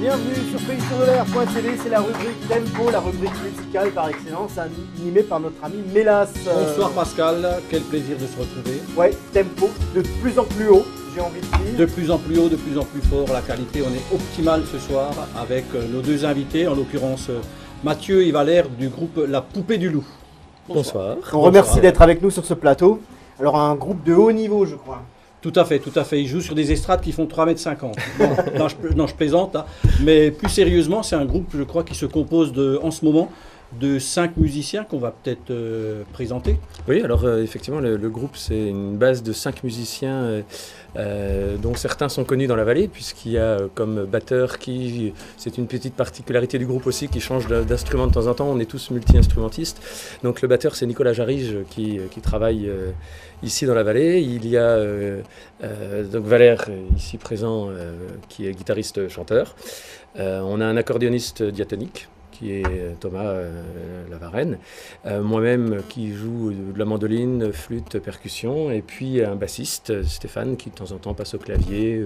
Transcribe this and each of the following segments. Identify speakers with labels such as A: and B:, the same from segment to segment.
A: bienvenue sur PaySurLair.tv, c'est la rubrique Tempo, la rubrique musicale par excellence, animée par notre ami Mélas.
B: Bonsoir Pascal, quel plaisir de se retrouver.
A: Ouais, Tempo, de plus en plus haut, j'ai envie de dire.
B: De plus en plus haut, de plus en plus fort, la qualité, on est optimal ce soir avec nos deux invités, en l'occurrence Mathieu et Valère du groupe La Poupée du Loup.
C: Bonsoir.
A: On remercie d'être avec nous sur ce plateau. Alors un groupe de haut niveau, je crois.
B: Tout à fait, tout à fait. Ils jouent sur des estrades qui font 3,50 m. Non, je plaisante. Hein. Mais plus sérieusement, c'est un groupe, je crois, qui se compose en ce moment de 5 musiciens qu'on va peut-être présenter.
C: Oui, alors effectivement, le groupe, c'est une base de 5 musiciens dont certains sont connus dans la vallée, puisqu'il y a comme batteur c'est une petite particularité du groupe aussi, qui change d'instrument de temps en temps. On est tous multi-instrumentistes. Donc le batteur, c'est Nicolas Jarige qui travaille ici dans la vallée. Il y a donc Valère, ici présent, qui est guitariste-chanteur. On a un accordéoniste diatonique, qui est Thomas Lavarenne, moi-même qui joue de la mandoline, flûte, percussion, et puis un bassiste, Stéphane, qui de temps en temps passe au clavier.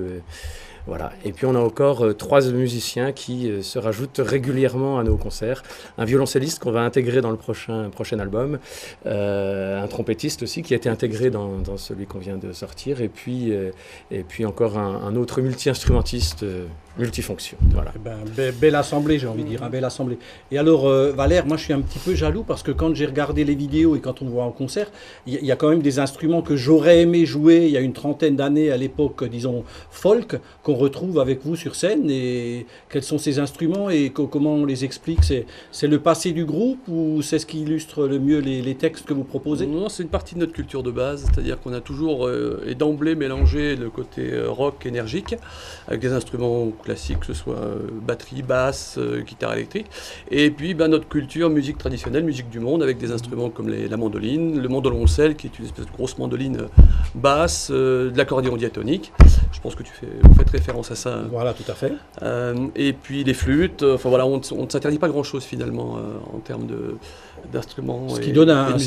C: Voilà. Et puis on a encore 3 musiciens qui se rajoutent régulièrement à nos concerts. Un violoncelliste qu'on va intégrer dans le prochain album, un trompettiste aussi qui a été intégré dans celui qu'on vient de sortir, et puis encore un autre multi-instrumentiste multifonction. Voilà.
B: Belle assemblée, j'ai envie de dire, belle assemblée. Et alors Valère, moi je suis un petit peu jaloux parce que quand j'ai regardé les vidéos et quand on voit en concert, il y a quand même des instruments que j'aurais aimé jouer il y a une trentaine d'années à l'époque, disons, folk, qu'on retrouve avec vous sur scène. Et quels sont ces instruments et comment on les explique? C'est le passé du groupe ou c'est ce qui illustre le mieux les textes que vous proposez?
D: Non, c'est une partie de notre culture de base, c'est-à-dire qu'on a toujours et d'emblée mélangé le côté rock énergique avec des instruments classiques, que ce soit batterie, basse, guitare électrique, et puis notre culture musique traditionnelle, musique du monde, avec des instruments comme la mandoline, le mandoloncelle qui est une espèce de grosse mandoline basse, de l'accordéon diatonique. Je pense que vous faites référence à ça.
B: Voilà, tout à fait.
D: Et puis les flûtes, enfin voilà, on ne s'interdit pas grand-chose finalement en termes d'instruments.
B: Ce qui donne un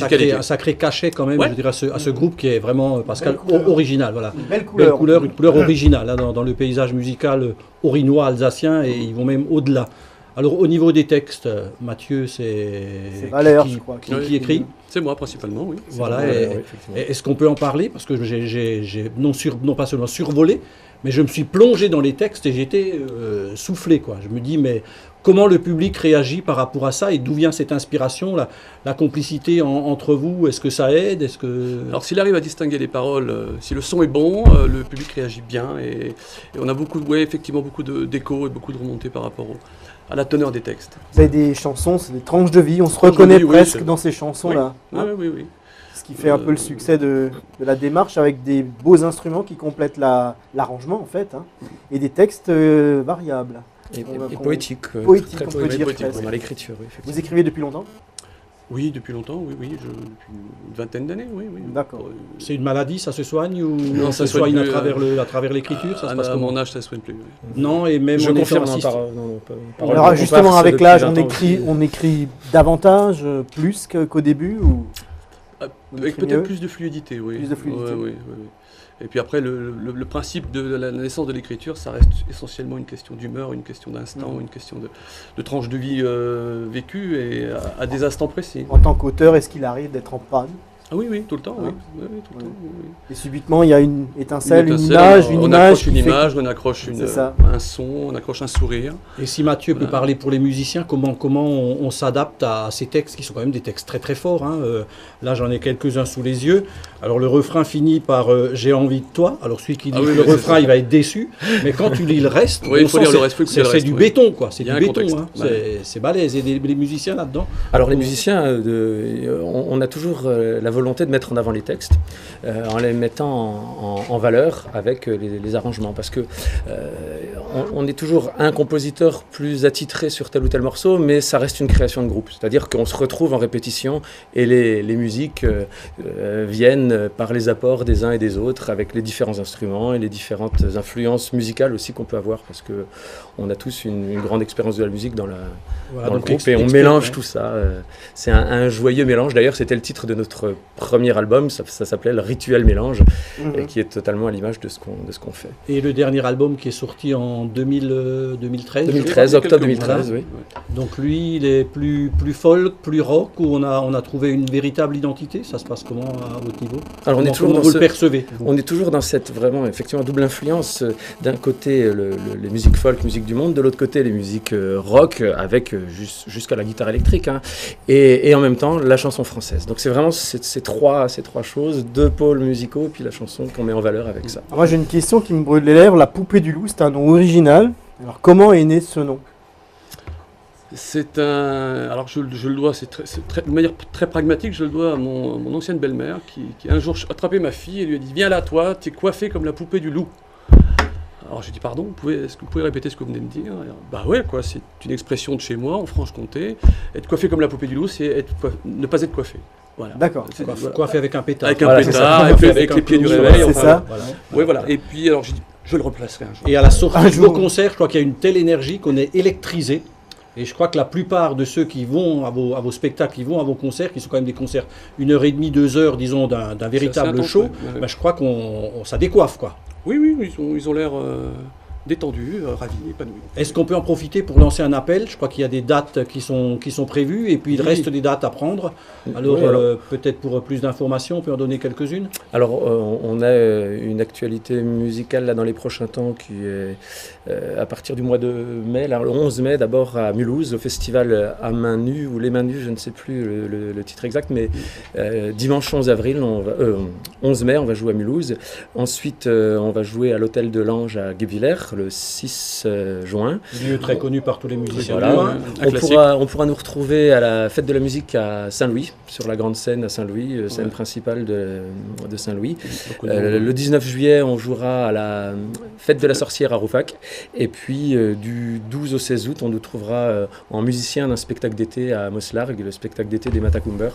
B: sacré cachet quand même, ouais, je dirais, à ce groupe qui est vraiment, Pascal, original. Voilà.
A: Une belle couleur.
B: Une couleur originale hein, dans le paysage musical orinois, alsacien, et ils vont même au-delà. Alors au niveau des textes, Mathieu, c'est
A: Valère, je crois.
D: Qui
B: écrit?
D: C'est moi principalement, oui.
B: Voilà. Est-ce qu'on peut en parler? Parce que j'ai non pas seulement survolé, mais je me suis plongé dans les textes et j'étais soufflé, quoi. Je me dis, mais comment le public réagit par rapport à ça et d'où vient cette inspiration, la complicité entre vous? Est-ce que ça aide?
D: Alors s'il arrive à distinguer les paroles, si le son est bon, le public réagit bien et on a effectivement beaucoup d'échos et beaucoup de remontées par rapport à la teneur des textes.
A: Vous avez des chansons, c'est des tranches de vie, on se reconnaît presque dans ces chansons-là.
D: Oui, hein, oui.
A: Ce qui fait un peu le succès de la démarche, avec des beaux instruments qui complètent l'arrangement en fait, hein, et des textes variables.
C: Et poétiques.
A: Poétiques, on peut dire.
C: Dans l'écriture, oui.
A: Vous écrivez depuis longtemps?
D: Oui, depuis longtemps, depuis une vingtaine d'années, oui.
A: D'accord.
B: C'est une maladie, ça se soigne ou
D: non,
B: ça se soigne à travers l'écriture? Ça se passe comment?
D: À mon âge, ça ne se soigne plus. Oui.
B: Non, et même
C: je confirme.
A: Alors justement, avec l'âge, on écrit davantage, plus qu'au début ou
D: avec peut-être plus de fluidité, oui.
A: Plus de fluidité.
D: Oui. Et puis après, le principe de la naissance de l'écriture, ça reste essentiellement une question d'humeur, une question d'instant, une question de tranche de vie vécue et à des instants précis.
A: En tant qu'auteur, est-ce qu'il arrive d'être en panne?
D: Ah oui, tout le temps, oui. Tout le temps, oui.
A: Et subitement, il y a une étincelle, une
D: image.
A: On
D: accroche une image, on accroche un son, on accroche un sourire.
B: Et si Mathieu peut parler pour les musiciens, comment on s'adapte à ces textes qui sont quand même des textes très très forts, hein. Là, j'en ai quelques-uns sous les yeux. Alors, le refrain finit par j'ai envie de toi. Alors, celui qui lit le refrain, il va être déçu. Mais quand tu lis le reste, c'est du béton, quoi. C'est du béton, hein. C'est balèze. Et les musiciens là-dedans?
C: Alors, les musiciens, on a toujours la volonté de mettre en avant les textes en les mettant en valeur avec les arrangements, parce que on est toujours un compositeur plus attitré sur tel ou tel morceau, mais ça reste une création de groupe, c'est-à-dire qu'on se retrouve en répétition et les musiques viennent par les apports des uns et des autres avec les différents instruments et les différentes influences musicales aussi qu'on peut avoir, parce que on a tous une grande expérience de la musique dans le groupe et on mélange tout ça. C'est un joyeux mélange. D'ailleurs, c'était le titre de notre premier album, ça s'appelait le Rituel Mélange, et
A: Mhm.
C: qui est totalement à l'image de ce qu'on fait.
B: Et le dernier album qui est sorti en 2013.
C: 2013, octobre
D: quelques mois,
C: 2013, oui.
B: Donc lui, il est plus folk, plus rock, où on a trouvé une véritable identité. Ça se passe comment à votre niveau?
C: Alors on est
B: Comment
C: toujours dans
B: vous
C: ce-
B: le percevez vous
C: On est toujours dans cette vraiment effectivement double influence. D'un côté les musiques folk, musique du monde, de l'autre côté les musiques rock avec jusqu'à la guitare électrique, hein. Et en même temps la chanson française. Donc c'est vraiment ces trois choses, deux pôles musicaux et puis la chanson qu'on met en valeur avec ça.
A: Alors moi j'ai une question qui me brûle les lèvres. La poupée du loup, c'est un nom original. Alors comment est né ce nom?
D: C'est un. Alors je le dois, de manière très pragmatique, je le dois à mon ancienne belle-mère qui un jour attrapé ma fille et lui a dit: viens là, toi, t'es coiffée comme la poupée du loup. Alors j'ai dit: pardon, est-ce que vous pouvez répéter ce que vous venez de dire? Bah ouais, quoi, c'est une expression de chez moi, en Franche-Comté. Être coiffé comme la poupée du loup, c'est ne pas être coiffé. Voilà.
A: D'accord.
D: C'est- voilà.
B: Coiffé avec un pétard.
D: Avec un
C: Voilà, c'est
D: pétard,
C: ça.
D: avec
B: Avec
D: les
B: un
D: pieds du
B: clou,
D: réveil.
A: c'est
D: enfin,
A: ça.
B: Voilà.
D: Ouais, voilà. Et puis alors j'ai dit: je le replacerai un jour.
B: Et à la sortie
A: Un
B: de
A: jour.
B: vos concerts, je crois qu'il y a une telle énergie qu'on est électrisé. Et je crois que la plupart de ceux qui vont à vos spectacles, qui vont à vos concerts, qui sont quand même des concerts 1h30, 2 heures, disons, d'un véritable
D: intense,
B: show,
D: ouais, ouais.
B: ben, je crois ça décoiffe, quoi.
D: Oui, ils ont l'air détendus, ravis, épanouis.
B: Est-ce qu'on peut en profiter pour lancer un appel? Je crois qu'il y a des dates qui sont prévues et puis il
D: Oui.
B: reste des dates à prendre. Alors,
C: Oui, alors.
B: peut-être pour plus d'informations, on peut en donner quelques-unes.
C: Alors, on a une actualité musicale là dans les prochains temps qui est à partir du mois de mai, là, le 11 mai d'abord à Mulhouse, au festival à main nue ou les mains nues, je ne sais plus le titre exact, mais dimanche 11 avril, 11 mai, on va jouer à Mulhouse. Ensuite, on va jouer à l'Hôtel de l'Ange à Guebwiller le 6 juin.
B: Lieu très connu par tous les musiciens
C: Voilà.
B: du coin.
D: Un
C: On
D: classique.
C: pourra nous retrouver à la Fête de la musique à Saint-Louis, sur la grande scène à Saint-Louis, scène
D: Ouais.
C: principale de Saint-Louis.
D: Beaucoup de monde.
C: Le 19 juillet, on jouera à la Fête de la Sorcière à Roufac. Et puis du 12 au 16 août, on nous trouvera en musicien d'un spectacle d'été à Moslargues, le spectacle d'été des Matacoumber.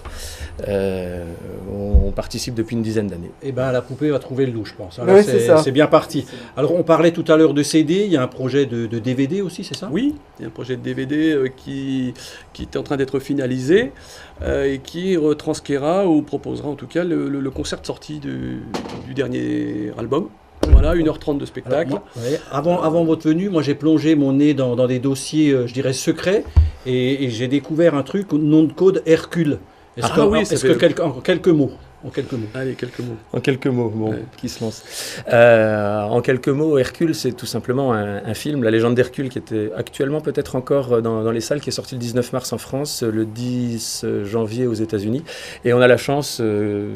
C: On participe depuis une dizaine d'années.
B: Eh ben, la poupée va trouver le loup, je pense.
A: Ouais, c'est ça.
B: C'est bien parti. Alors, on parlait tout à l'heure de CD, il y a un projet de DVD aussi, c'est ça?
D: Oui, il y a un projet de DVD qui est en train d'être finalisé et qui retranscrira ou proposera en tout cas le concert de sortie du dernier album. Voilà, 1h30 de spectacle.
B: Alors, ouais, avant votre venue, moi j'ai plongé mon nez dans des dossiers, je dirais, secrets, et j'ai découvert un truc, nom de code Hercule. Est-ce
D: Ah
B: que,
D: oui,
B: est-ce
D: ça
B: que
D: fait-
B: en quelques mots,
D: Allez, quelques mots.
C: En quelques mots, bon,
D: Ouais.
C: qui se lance. En quelques mots, Hercule, c'est tout simplement un film, La légende d'Hercule, qui était actuellement peut-être encore dans les salles, qui est sorti le 19 mars en France, le 10 janvier aux États-Unis. Et on a la chance,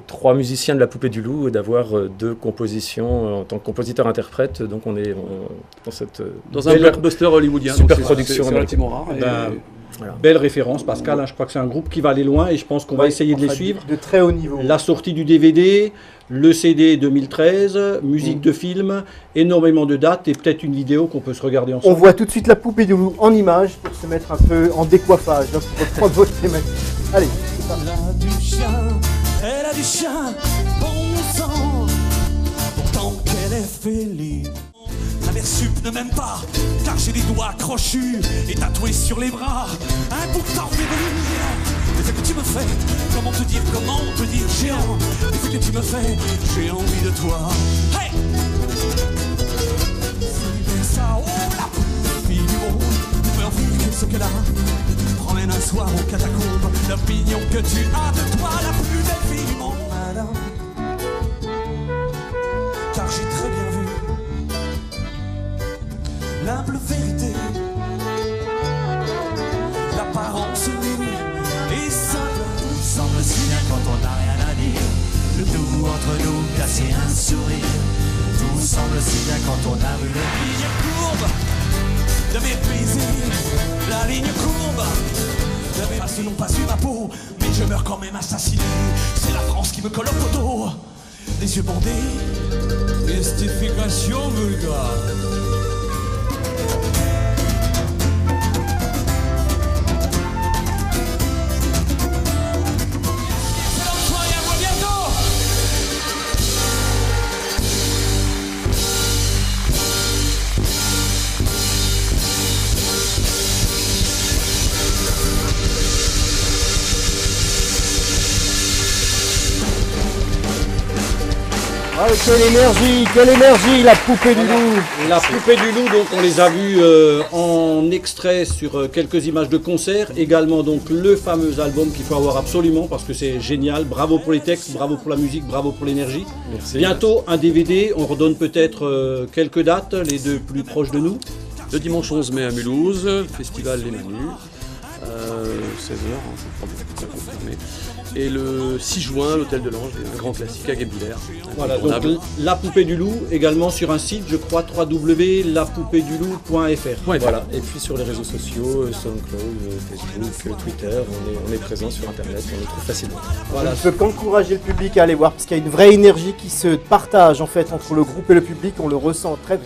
C: 3 musiciens de la Poupée du Loup, d'avoir 2 compositions en tant que compositeur-interprète. Donc on est dans cette
D: Dans un
C: belle-
D: blockbuster hollywoodien.
C: super
D: donc c'est-
C: production
D: C'est relativement rare. et-
B: Ben,
C: Voilà.
B: Belle référence, Pascal, hein, je crois que c'est un groupe qui va aller loin, et je pense qu'on va essayer de les
A: Enfin,
B: suivre.
A: De très haut niveau.
B: La sortie du DVD, le CD 2013, musique de film, énormément de dates, et peut-être une vidéo qu'on peut se regarder
A: On
B: ensemble.
A: voit tout de suite la poupée du loup en image pour se mettre un peu en décoiffage, donc pour reprendre votre thématique. Allez, c'est parti.
E: Elle a du chien, elle a du chien, bon sang. Pourtant qu'elle est féline. La mère sup ne m'aime pas, car j'ai les doigts crochus et tatoués sur les bras. Un bouton février. Les faits que tu me fais, comment te dire géant. Les faits que tu me fais, j'ai envie de toi. Hey! C'est ça, oh la fille du monde, tu peux envie qu'est-ce qu'elle a. Promène un soir aux catacombes, l'opinion que tu as de toi, la plus belle fille du monde. Madame, car j'ai très bien vu l'humble vérité, l'apparence nue et simple. Tout semble si bien quand on n'a rien à dire, le tout entre nous casser un sourire. Tout semble si bien quand on a vu la ligne courbe de mes baisers, la ligne courbe de mes passes n'ont pas su ma peau, mais je meurs quand même assassiné. C'est la France qui me colle au poteau, les yeux bandés, mystification vulgaire.
A: Ah, quelle énergie, la poupée du loup.
B: La poupée du loup, donc on les a vus en extrait sur quelques images de concert. Également donc le fameux album qu'il faut avoir absolument parce que c'est génial. Bravo pour les textes, bravo pour la musique, bravo pour l'énergie. Bientôt un DVD, on redonne peut-être quelques dates, les deux plus proches de nous.
D: Le dimanche 11 mai à Mulhouse, festival Les Manus, 16h, je crois bien confirmé. Et le 6 juin, l'Hôtel de l'Ange, un grand classique à Guebwiller.
B: Voilà, donc La Poupée du Loup, également sur un site, je crois, www.lapoupéedulou.fr.
C: Voilà, et puis sur les réseaux sociaux, SoundCloud, Facebook, Twitter, on est présent sur Internet, on les trouve facilement.
A: Voilà, je peux qu'encourager le public à aller voir parce qu'il y a une vraie énergie qui se partage en fait entre le groupe et le public, on le ressent très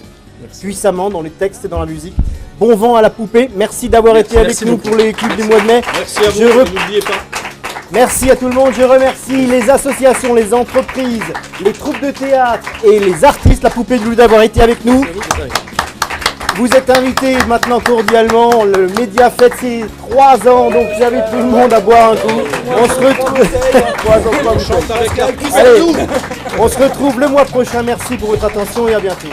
A: puissamment dans les textes et dans la musique. Bon vent à la poupée, merci d'avoir été avec nous pour les clips du mois de mai.
B: Merci à vous, n'oubliez pas.
A: Merci à tout le monde, je remercie les associations, les entreprises, les troupes de théâtre et les artistes, la Poupée du Loup d'avoir été avec nous. Vous êtes invités maintenant cordialement, le média fête ses 3 ans, donc j'invite tout le monde à boire un coup. On se retrouve... Allez, on se retrouve le mois prochain, merci pour votre attention et à bientôt.